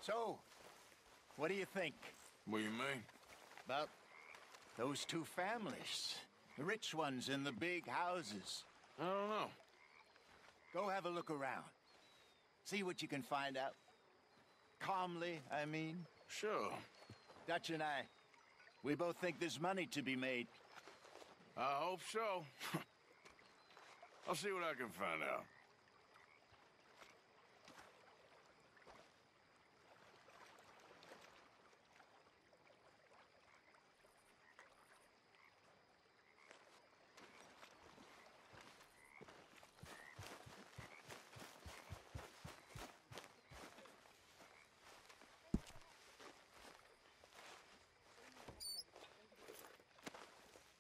So, what do you think What do you mean? about those two families? The rich ones in the big houses. I don't know. Go have a look around. See what you can find out. Calmly, I mean. Sure. Dutch and I, we both think there's money to be made. I hope so. I'll see what I can find out.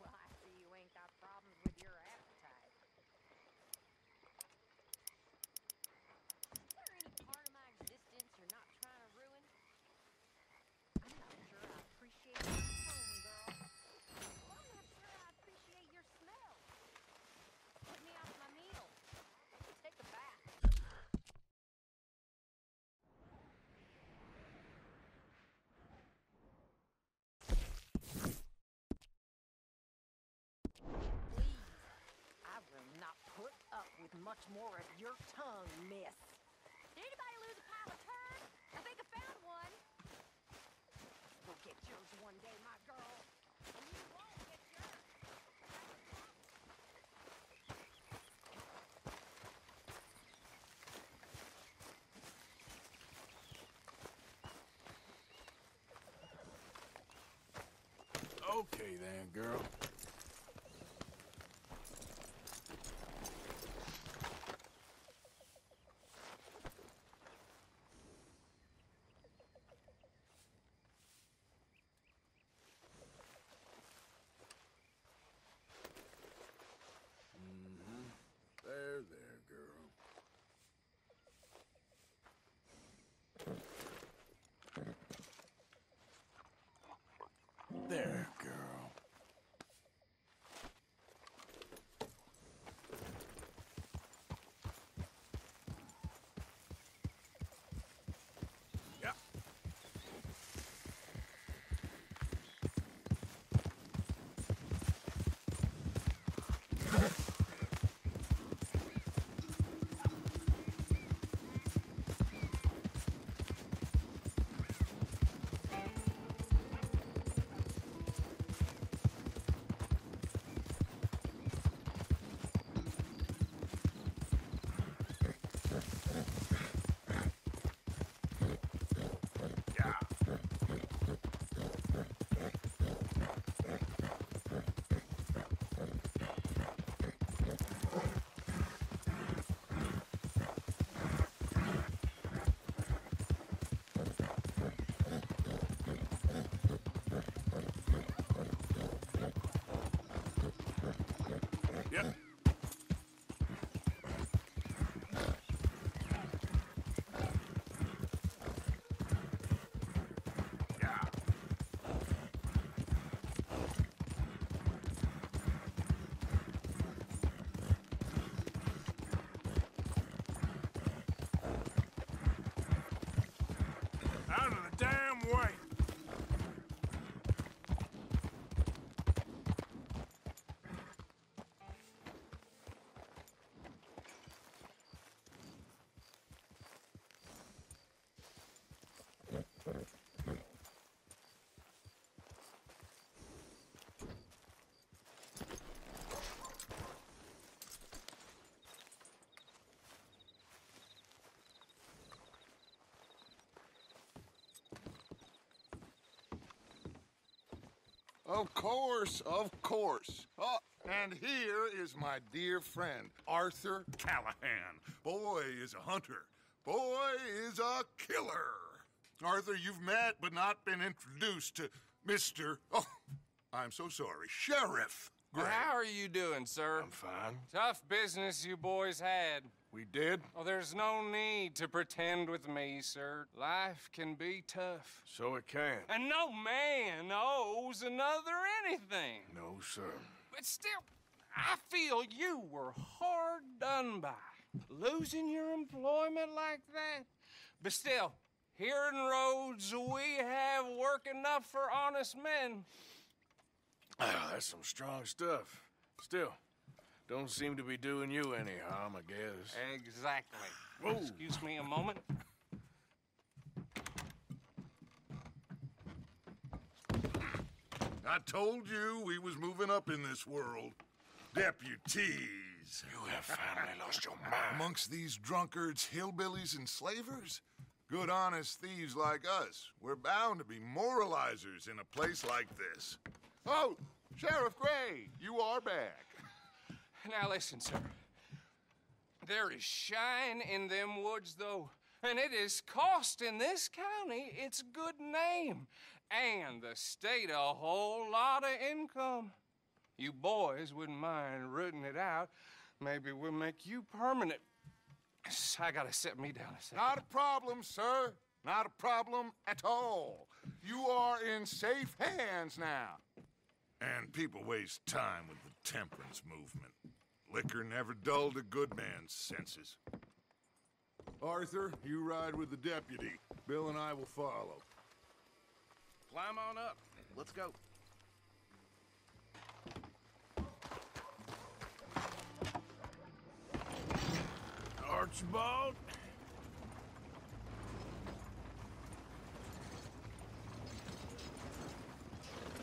Well, I see you ain't got problems with your appetite. Is there any part of my existence you're not trying to ruin? I'm not sure I appreciate your tone, girl. Well, I'm not sure I appreciate your smell. Put me off my meal. Take a bath. Please, I will not put up with much more of your tongue, miss. Did anybody lose a pile of turd? I think I found one. You'll get yours one day, my girl. And you won't get yours. Okay then, girl. There, girl. There, girl. Yeah. Yep. Yeah. Out of the damn way. Of course, of course. Oh, and here is my dear friend, Arthur Callahan. Boy is a hunter. Boy is a killer. Arthur, you've met but not been introduced to Mr. Oh, I'm so sorry, Sheriff Gray. How are you doing, sir? I'm fine. Tough business you boys had. We did? Oh, there's no need to pretend with me, sir. Life can be tough. So it can. And no man owes another anything. No, sir. But still, I feel you were hard done by. Losing your employment like that. But still, Here in Rhodes, we have work enough for honest men. Ah, that's some strong stuff. Still, don't seem to be doing you any harm, I guess. Exactly. Whoa. Excuse me a moment. I told you we was moving up in this world. Deputies. You have finally lost your mind. Amongst these drunkards, hillbillies, and slavers? Good, honest thieves like us. We're bound to be moralizers in a place like this. Oh, Sheriff Gray, you are back. Now listen, sir. There is shine in them woods, though, and it is costing this county its good name and the state a whole lot of income. You boys wouldn't mind rooting it out. Maybe we'll make you permanent. I gotta sit me down a second. Not a problem, sir. Not a problem at all. You are in safe hands now. And people waste time with the temperance movement. Liquor never dulled a good man's senses. Arthur, you ride with the deputy. Bill and I will follow. Climb on up. Let's go. Archibald?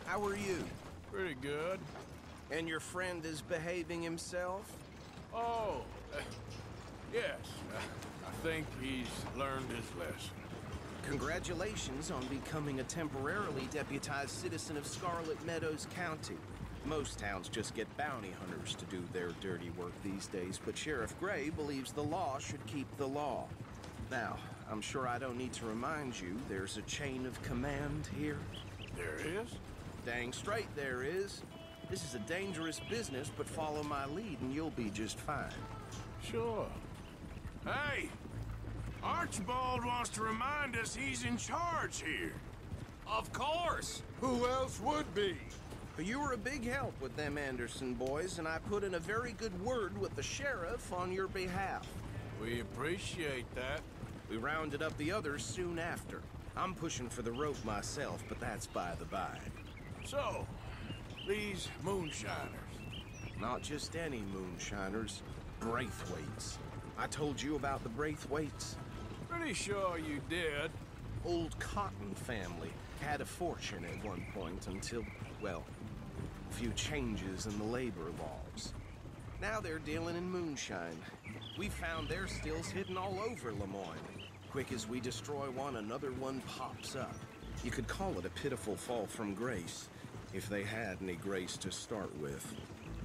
How are you? Pretty good. And your friend is behaving himself? Oh, yes. I think he's learned his lesson. Congratulations on becoming a temporarily deputized citizen of Scarlet Meadows County. Most towns just get bounty hunters to do their dirty work these days, but Sheriff Gray believes the law should keep the law. Now, I'm sure I don't need to remind you there's a chain of command here. There is? Dang straight there is. This is a dangerous business, but follow my lead and you'll be just fine. Sure. Hey! Archibald wants to remind us he's in charge here. Of course. Who else would be? You were a big help with them Anderson boys, and I put in a very good word with the sheriff on your behalf. We appreciate that. We rounded up the others soon after. I'm pushing for the rope myself, but that's by the by. So, these moonshiners. Not just any moonshiners, Braithwaites. I told you about the Braithwaites. Pretty sure you did. Old Cotton family had a fortune at one point until, well, a few changes in the labor laws. Now they're dealing in moonshine. We found their stills hidden all over Lemoyne. Quick as we destroy one, another one pops up. You could call it a pitiful fall from grace, if they had any grace to start with.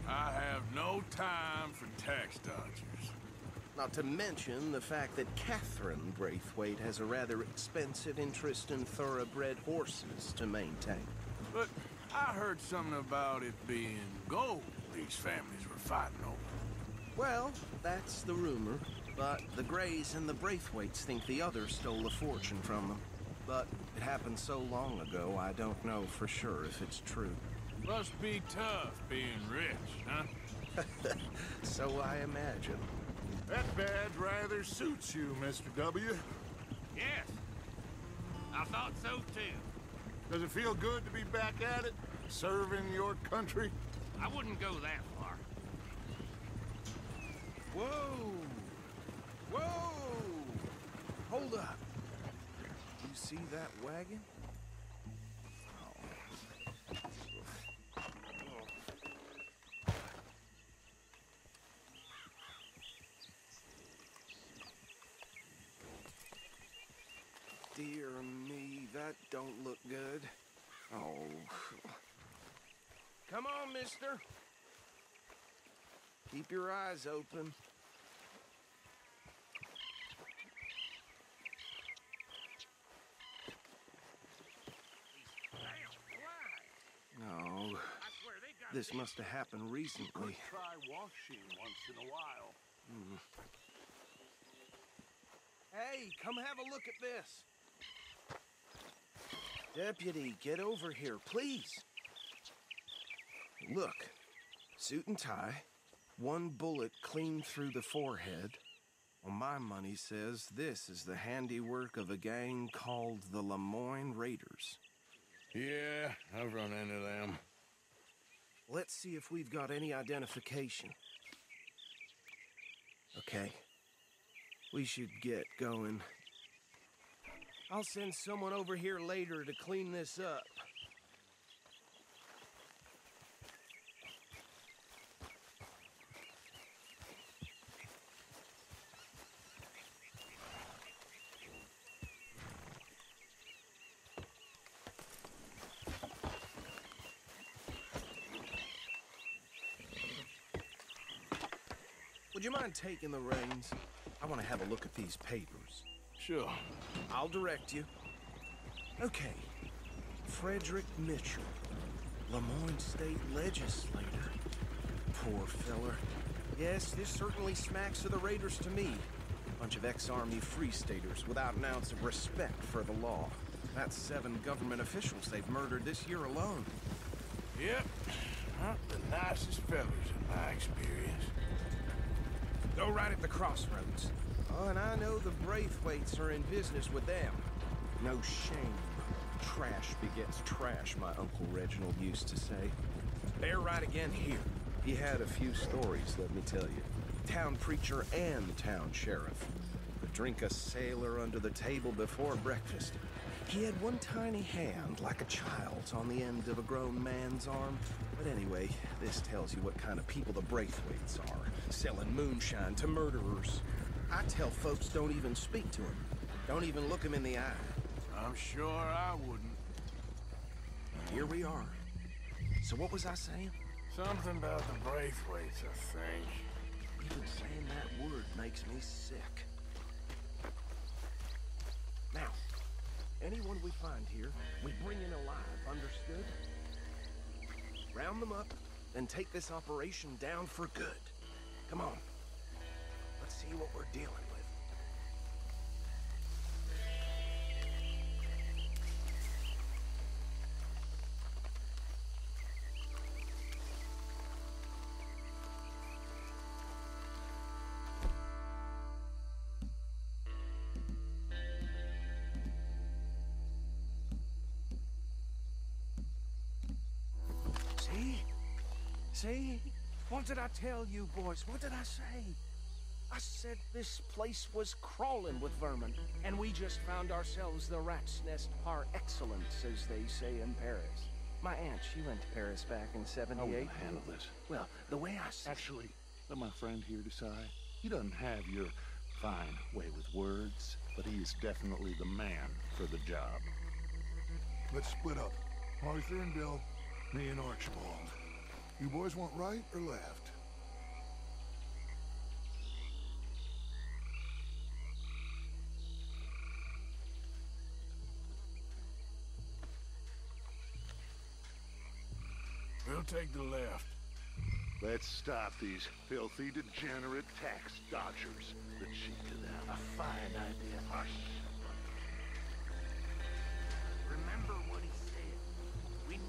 I have no time for tax dodgers. Not to mention the fact that Catherine Braithwaite has a rather expensive interest in thoroughbred horses to maintain. But I heard something about it being gold these families were fighting over. Well, that's the rumor. But the Grays and the Braithwaites think the others stole a fortune from them. But it happened so long ago, I don't know for sure if it's true. Must be tough being rich, huh? So I imagine. That badge rather suits you, Mr. W. Yes. I thought so, too. Does it feel good to be back at it? Serving your country? I wouldn't go that far. Whoa! Whoa! Hold up. You see that wagon? Dear me, that don't look good. Oh. Come on, mister. Keep your eyes open. No. This must have happened recently. Try washing once in a while. Hey, come have a look at this. Deputy, get over here, please. Look, suit and tie, one bullet clean through the forehead, Well, my money says this is the handiwork of a gang called the Lemoyne Raiders. Yeah, I've run into them. Let's see if we've got any identification. Okay. We should get going. I'll send someone over here later to clean this up. Would you mind taking the reins? I want to have a look at these papers. Sure. I'll direct you. Okay. Frederick Mitchell, Lemoyne State Legislator. Poor feller. Yes, this certainly smacks of the Raiders to me. Bunch of ex-Army Free Staters without an ounce of respect for the law. That's 7 government officials they've murdered this year alone. Yep. Not the nicest fellas in my experience. Go right at the crossroads. Oh, and I know the Braithwaites are in business with them. No shame. Trash begets trash, my Uncle Reginald used to say. They're right again here. He had a few stories, let me tell you. Town preacher and town sheriff. Could drink a sailor under the table before breakfast. He had one tiny hand, like a child's, on the end of a grown man's arm. But anyway, this tells you what kind of people the Braithwaites are. Selling moonshine to murderers. I tell folks don't even speak to him. Don't even look him in the eye. I'm sure I wouldn't. Here we are. So what was I saying? Something about the Braithwaites, I think. Even saying that word makes me sick. Now, anyone we find here, we bring in alive, understood? Round them up, then take this operation down for good. Come on. Let's see what we're dealing with. See? What did I tell you, boys? What did I say? I said this place was crawling with vermin, and we just found ourselves the rat's nest par excellence, as they say in Paris. My aunt, she went to Paris back in '78. I will handle this. Well, the way I said... Actually, let my friend here decide. He doesn't have your fine way with words, but he is definitely the man for the job. Let's split up. Arthur and Bill, me and Archibald. You boys want right or left? We'll take the left. Let's stop these filthy, degenerate tax dodgers. The cheek of them. A fine idea. Hush. Remember what he said. We...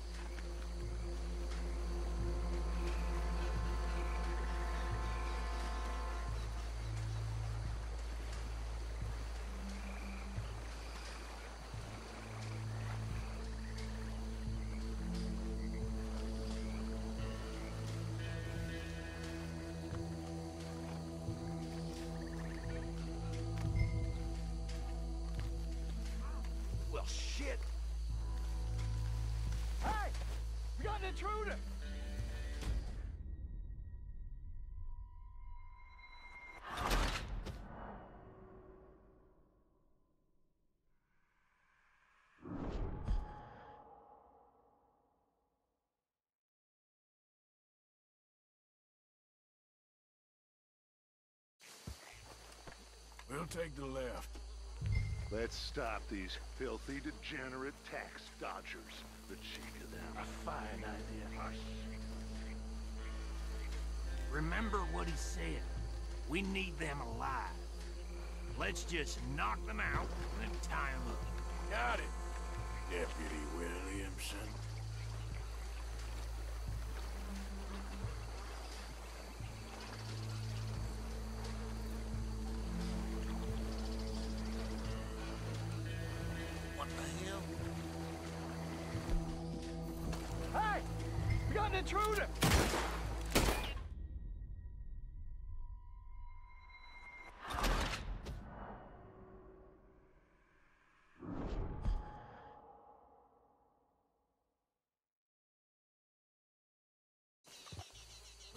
Well, shit! Hey! We got an intruder! We'll take the left. Let's stop these filthy, degenerate tax dodgers. The cheek of them. A fine idea. Hush. Remember what he said. We need them alive. Let's just knock them out and then tie them up. Got it, Deputy Williamson. intruder!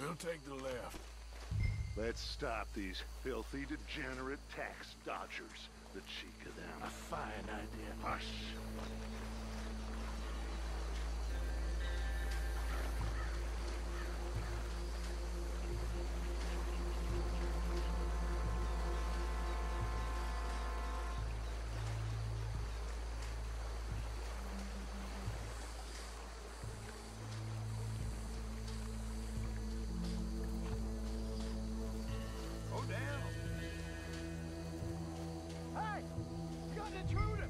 We'll take the left. Let's stop these filthy, degenerate tax dodgers. The cheek of them. A fine idea. Hush. Hey! You got an intruder!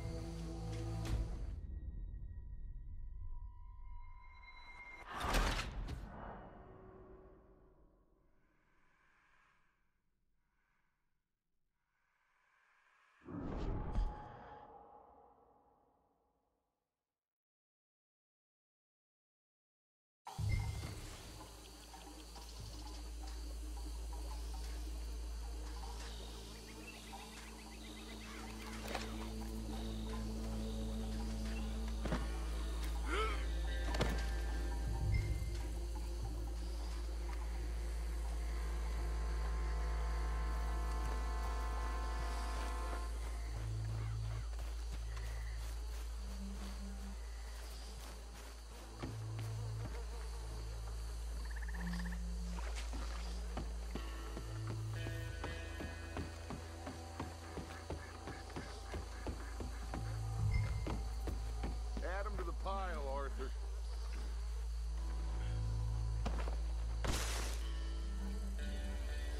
Add 'em to the pile, Arthur.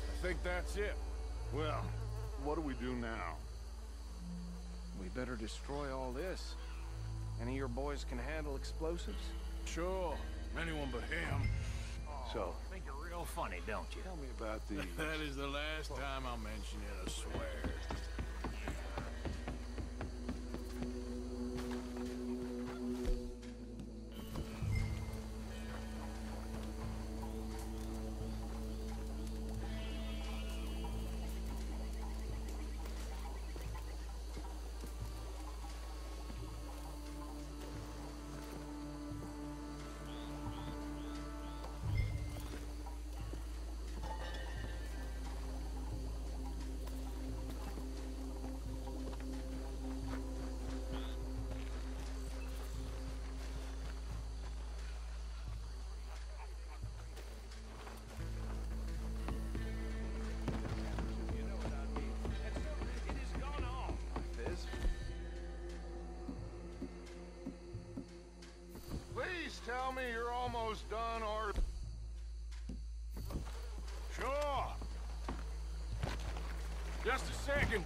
I think that's it. Well, what do we do now? We better destroy all this. Any of your boys can handle explosives? Sure. Anyone but him. So, Think you're real funny, don't you? tell me about these. That is the last time I'll mention it, I swear. Please tell me you're almost done, Arthur. Sure. Just a second.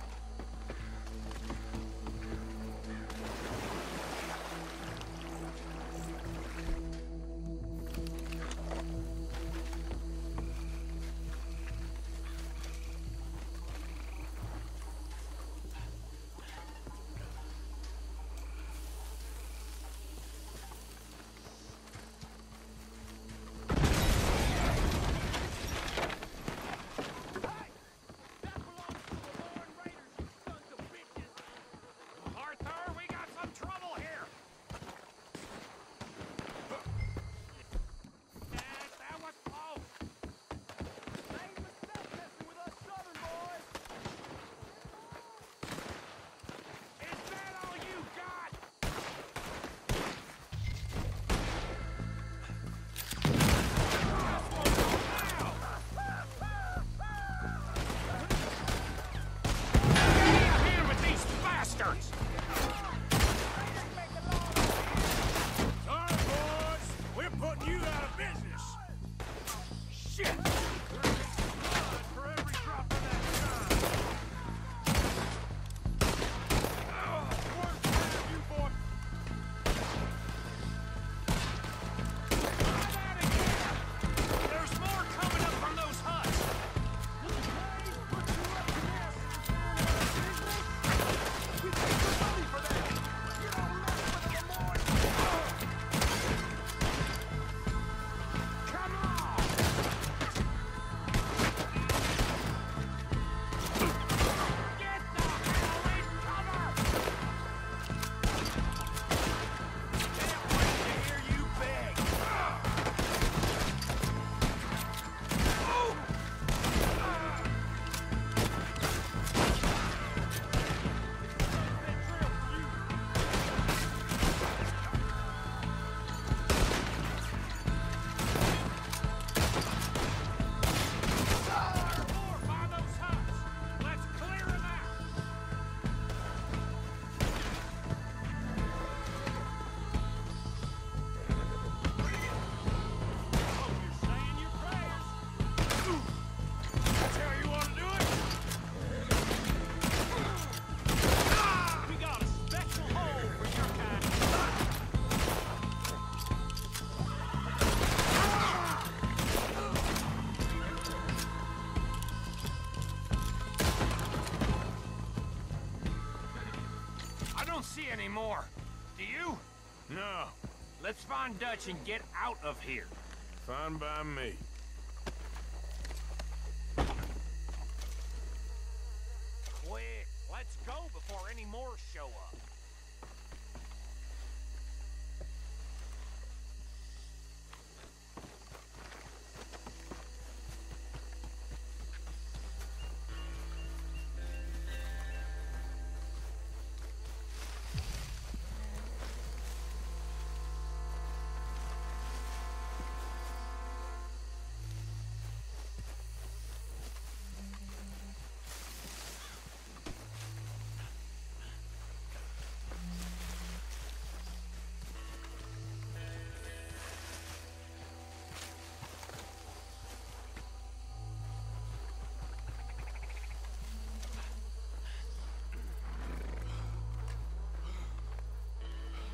anymore. Do you? No, Let's find Dutch and get out of here. fine by me. Quick, let's go before any more show up.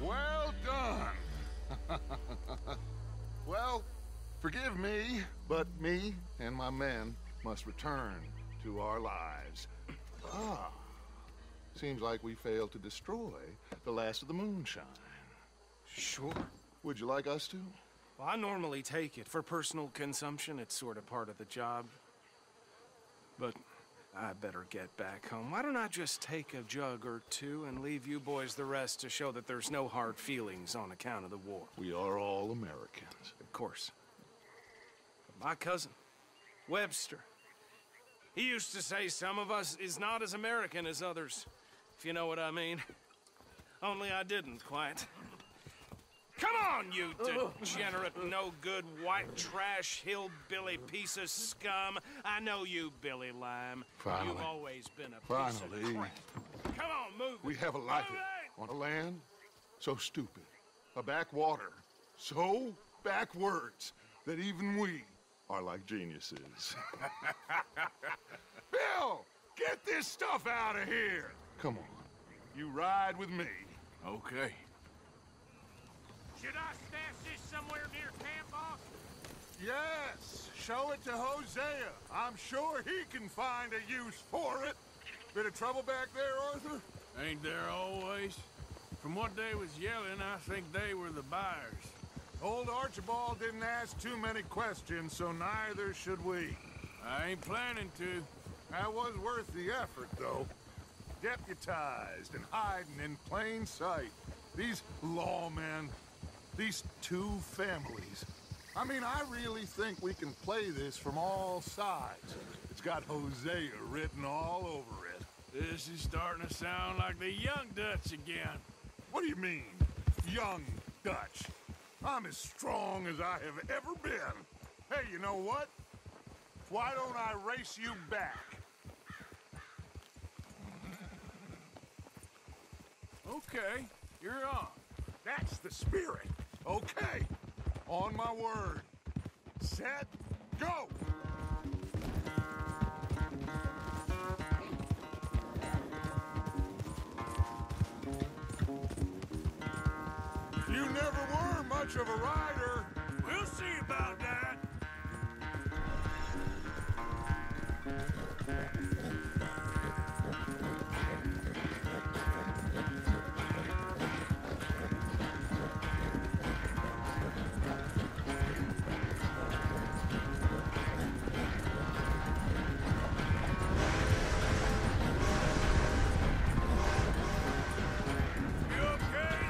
Well done. Well, forgive me, but me and my men must return to our lives. Ah, seems like we failed to destroy the last of the moonshine. Sure. Would you like us to? Well, I normally take it. For personal consumption, it's sort of part of the job. But I better get back home. Why don't I just take a jug or two and leave you boys the rest to show that there's no hard feelings on account of the war? We are all Americans. Of course. But my cousin, Webster, he used to say some of us is not as American as others, if you know what I mean. Only I didn't quite. Come on, you degenerate, no-good, white trash, hillbilly piece of scum. I know you, Billy Lime. Finally. You've always been a piece of Finally. crap. Come on, move it. We have a life Move it! on a land so stupid, a backwater so backwards that even we are like geniuses. Bill, get this stuff out of here. Come on, you ride with me. Okay. Should I stash this somewhere near camp, boss? Yes, show it to Hosea. I'm sure he can find a use for it. Bit of trouble back there, Arthur? Ain't there always? From what they was yelling, I think they were the buyers. Old Archibald didn't ask too many questions, so neither should we. I ain't planning to. That was worth the effort, though. Deputized and hiding in plain sight. These lawmen, these two families. I mean, I really think we can play this from all sides. It's got Hosea written all over it. This is starting to sound like the Young Dutch again. What do you mean, young Dutch? I'm as strong as I have ever been. Hey, you know what? Why don't I race you back? Okay, you're on. That's the spirit. Okay. On my word. Set, go! You never were much of a rider. We'll see about that. You okay?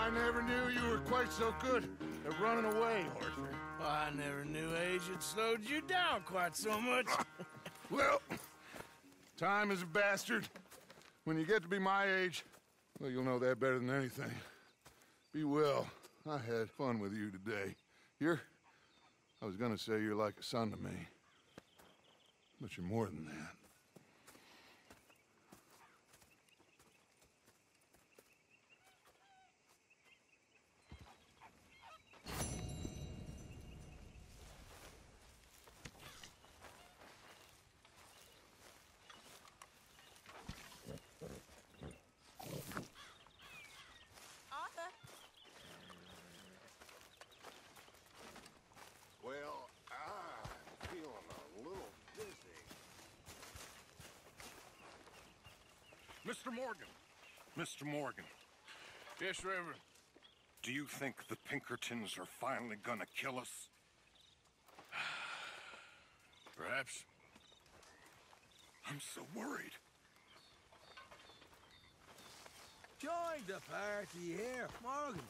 I never knew you were quite so good at running away, Arthur. Well, I never knew age had slowed you down quite so much. Well, time is a bastard. When you get to be my age, well, you'll know that better than anything. Be well. I had fun with you today. I was gonna say you're like a son to me. But you're more than that. Arthur. Well, I'm feeling a little dizzy. Mr. Morgan. Mr. Morgan. Yes, Reverend. Do you think the Pinkertons are finally gonna kill us? Perhaps. I'm so worried. Join the party here, Morgan.